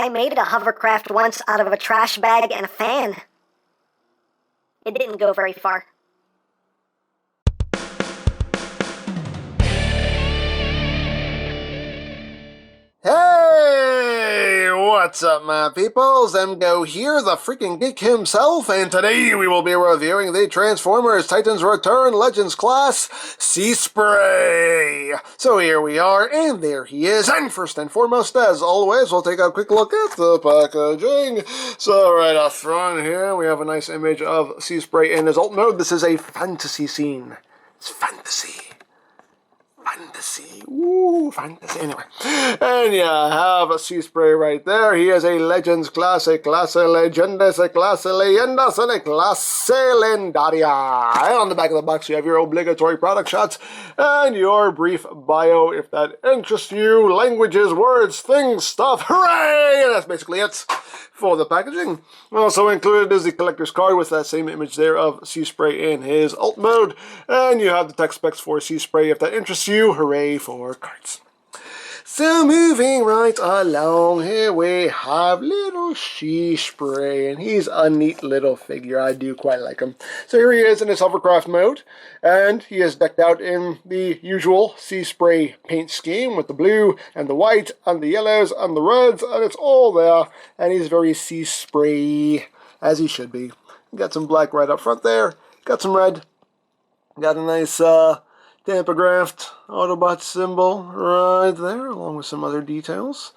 I made a hovercraft once out of a trash bag and a fan. It didn't go very far. Hey, what's up, my peoples? EmGo here, the freaking geek himself, and today we will be reviewing the Transformers Titans Return Legends class, SEASPRAY. So here we are, and there he is, and first and foremost, as always, we'll take a quick look at the packaging. So right up front here, we have a nice image of SEASPRAY in his alt mode. This is a fantasy scene. It's fantasy. Fantasy. Ooh, fantasy. Anyway. And you have a SEASPRAY right there. He is a Legends class, a clase legendas, a clase leyendas, and a clase lendaria. And on the back of the box, you have your obligatory product shots and your brief bio, if that interests you. Languages, words, things, stuff. Hooray! And that's basically it for the packaging. Also included is the collector's card with that same image there of SEASPRAY in his alt mode. And you have the tech specs for SEASPRAY if that interests you. Hooray for cards. So moving right along, here we have little SEASPRAY, and he's a neat little figure. I do quite like him. So here he is in his hovercraft mode, and he is decked out in the usual SEASPRAY paint scheme with the blue and the white and the yellows and the reds, and it's all there, and he's very SEASPRAY, as he should be. Got some black right up front there, got some red, got a nice tampographed Autobot symbol right there, along with some other details.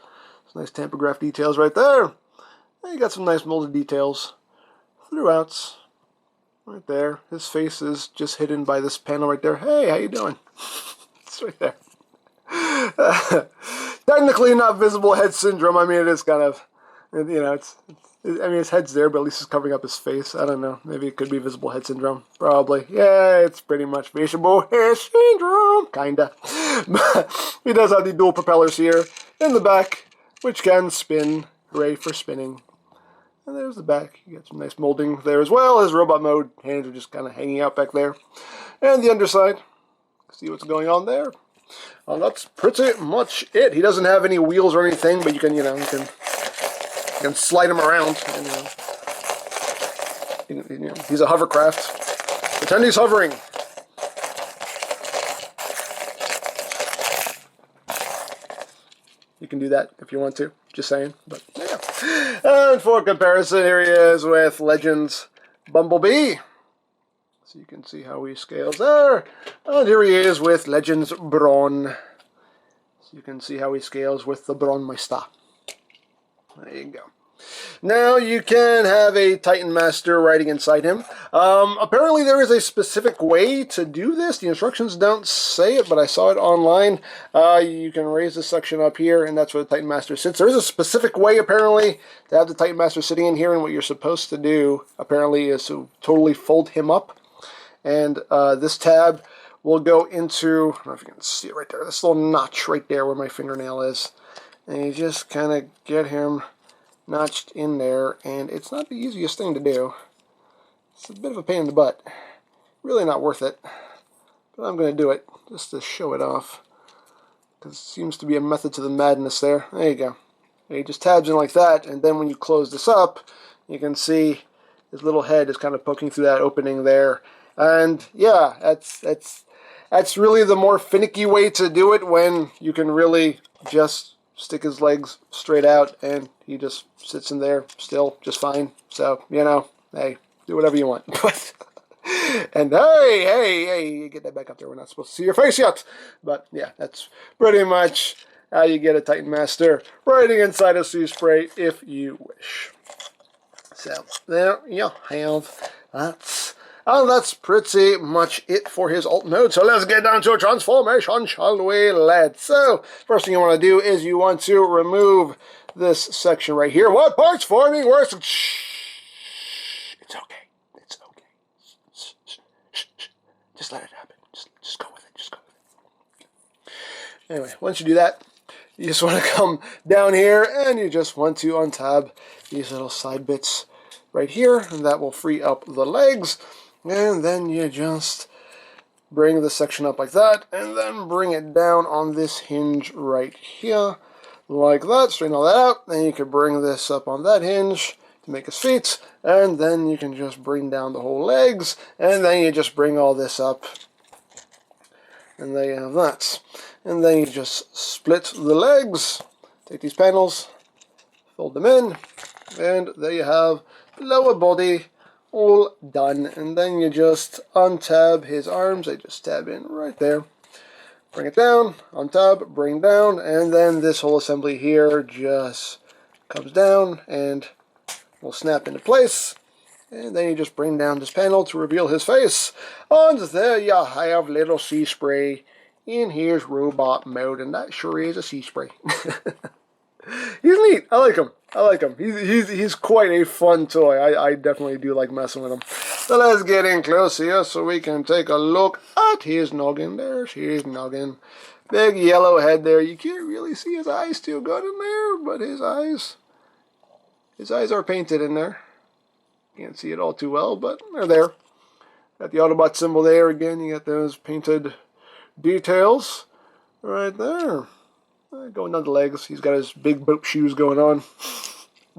Some nice tampographed details right there. And you got some nice molded details throughout. Right there. His face is just hidden by this panel right there. Hey, how you doing? It's right there. Technically not visible head syndrome. I mean, it is kind of, you know, I mean, his head's there, but at least it's covering up his face. I don't know. Maybe it could be visible head syndrome. Probably. Yeah, it's pretty much visible head syndrome. Kinda. He does have the dual propellers here in the back, which can spin. Hooray for spinning. And there's the back. You got some nice molding there as well. His robot mode hands are just kind of hanging out back there. And the underside. See what's going on there. Well, that's pretty much it. He doesn't have any wheels or anything, but you can, you can slide him around. And, he's a hovercraft. Pretend he's hovering. You can do that if you want to. Just saying. But yeah. And for comparison, here he is with Legends Bumblebee. So you can see how he scales there. And here he is with Legends Brawn. So you can see how he scales with the Brawnmeister. There you go. Now you can have a Titan Master riding inside him. Apparently there is a specific way to do this. The instructions don't say it, but I saw it online. You can raise this section up here, and that's where the Titan Master sits. There is a specific way, apparently, to have the Titan Master sitting in here, and what you're supposed to do, apparently, is to totally fold him up. And this tab will go into, I don't know if you can see it right there, this little notch right there where my fingernail is. And you just kind of get him notched in there, and it's not the easiest thing to do. It's a bit of a pain in the butt. Really not worth it. But I'm going to do it just to show it off. Because it seems to be a method to the madness there. There you go. He just tabs in like that, and then when you close this up, you can see his little head is kind of poking through that opening there. And yeah, that's really the more finicky way to do it, when you can really just stick his legs straight out and he just sits in there still just fine. So, hey, do whatever you want. And hey, get that back up there. We're not supposed to see your face yet. But yeah, that's pretty much how you get a Titan Master riding inside of SEASPRAY if you wish. So there you have that. And that's pretty much it for his alt mode. So let's get down to a transformation, shall we? So, first thing you want to do is you want to remove this section right here. What part's forming worse? Shh. It's okay. It's okay. Shh. Just let it happen. Just go with it. Just go with it. Anyway, once you do that, you just want to come down here and you just want to untab these little side bits right here, and that will free up the legs. And then you just bring the section up like that, and then bring it down on this hinge right here, like that. Straighten all that out. Then you can bring this up on that hinge to make his feet, and then you can just bring down the whole legs, and then you just bring all this up, and there you have that. And then you just split the legs, take these panels, fold them in, and there you have the lower body all done. And then you just untab his arms. They just tab in right there. Bring it down, untab, bring down, and then this whole assembly here just comes down and will snap into place. And then you just bring down this panel to reveal his face. And there you have little SEASPRAY in his robot mode, and that sure is a SEASPRAY. He's neat. I like him. I like him. He's quite a fun toy. I definitely do like messing with him. So let's get in close here so we can take a look at his noggin. There's his noggin. Big yellow head there. You can't really see his eyes too good in there, but his eyes are painted in there. Can't see it all too well, but they're there. Got the Autobot symbol there again. You got those painted details right there. Going down the legs. He's got his big boat shoes going on.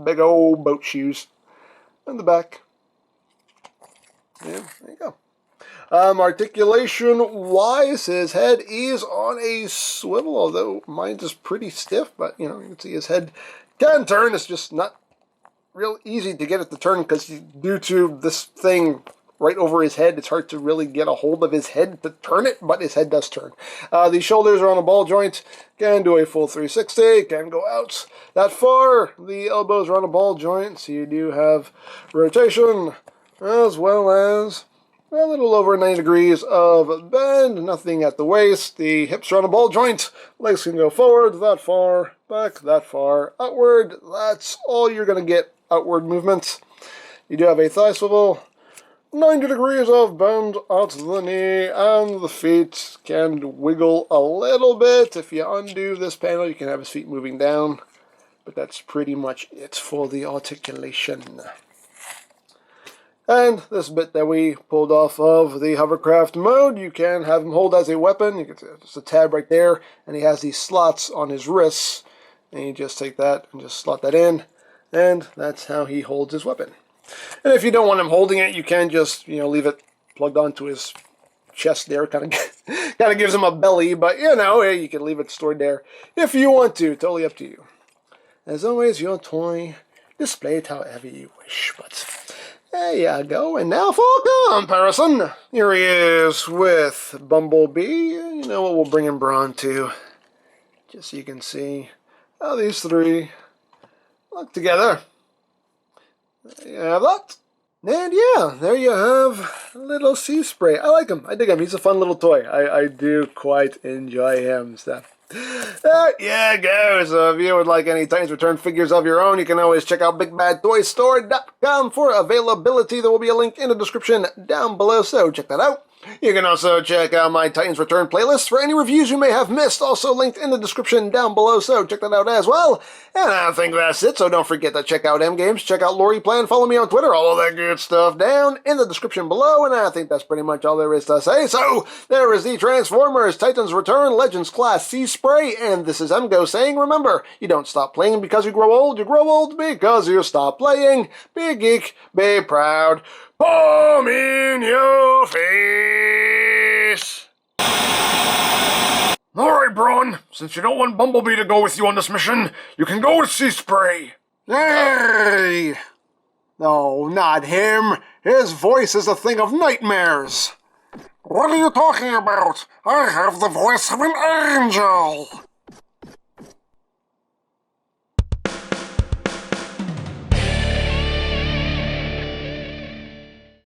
Big old boat shoes. And the back. Yeah, there you go. Articulation-wise, his head is on a swivel, although mine is pretty stiff, but, you can see his head can turn. It's just not real easy to get it to turn because due to this thing right over his head, it's hard to really get a hold of his head to turn it, but his head does turn. The shoulders are on a ball joint, can do a full 360, can go out that far. The elbows are on a ball joint, so you do have rotation, as well as a little over 90 degrees of bend, nothing at the waist. The hips are on a ball joint, legs can go forward, that far, back, that far, outward. That's all you're going to get outward movement. You do have a thigh swivel, 90 degrees of bend at the knee, and the feet can wiggle a little bit. If you undo this panel, you can have his feet moving down, but that's pretty much it for the articulation. And this bit that we pulled off of the hovercraft mode, you can have him hold as a weapon. You can see just a tab right there, and he has these slots on his wrists, and you just take that and just slot that in, and that's how he holds his weapon. And if you don't want him holding it, you can just, leave it plugged onto his chest there. Kind of gives him a belly, but, you can leave it stored there if you want to. Totally up to you. As always, your toy, display it however you wish. But there you go. And now for comparison. Here he is with Bumblebee. You know what, we'll bring in Brawn too, just so you can see how these three look together. There you have that. And yeah, there you have little SEASPRAY. I like him. I dig him. He's a fun little toy. I do quite enjoy him. So there you go. So if you would like any Titans Return figures of your own, you can always check out BigBadToyStore.com for availability. There will be a link in the description down below, so check that out. You can also check out my Titans Return playlist for any reviews you may have missed, also linked in the description down below, so check that out as well. And I think that's it, so don't forget to check out EmGo's, check out Lori Plan, follow me on Twitter, all of that good stuff down in the description below, and I think that's pretty much all there is to say. So, there is the Transformers Titans Return Legends Class SEASPRAY, and this is EmGo saying, remember, you don't stop playing because you grow old because you stop playing. Be geek, be proud. Bomb in your face! Alright, Brawn, since you don't want Bumblebee to go with you on this mission, you can go with SEASPRAY. Hey! No, not him. His voice is a thing of nightmares. What are you talking about? I have the voice of an angel.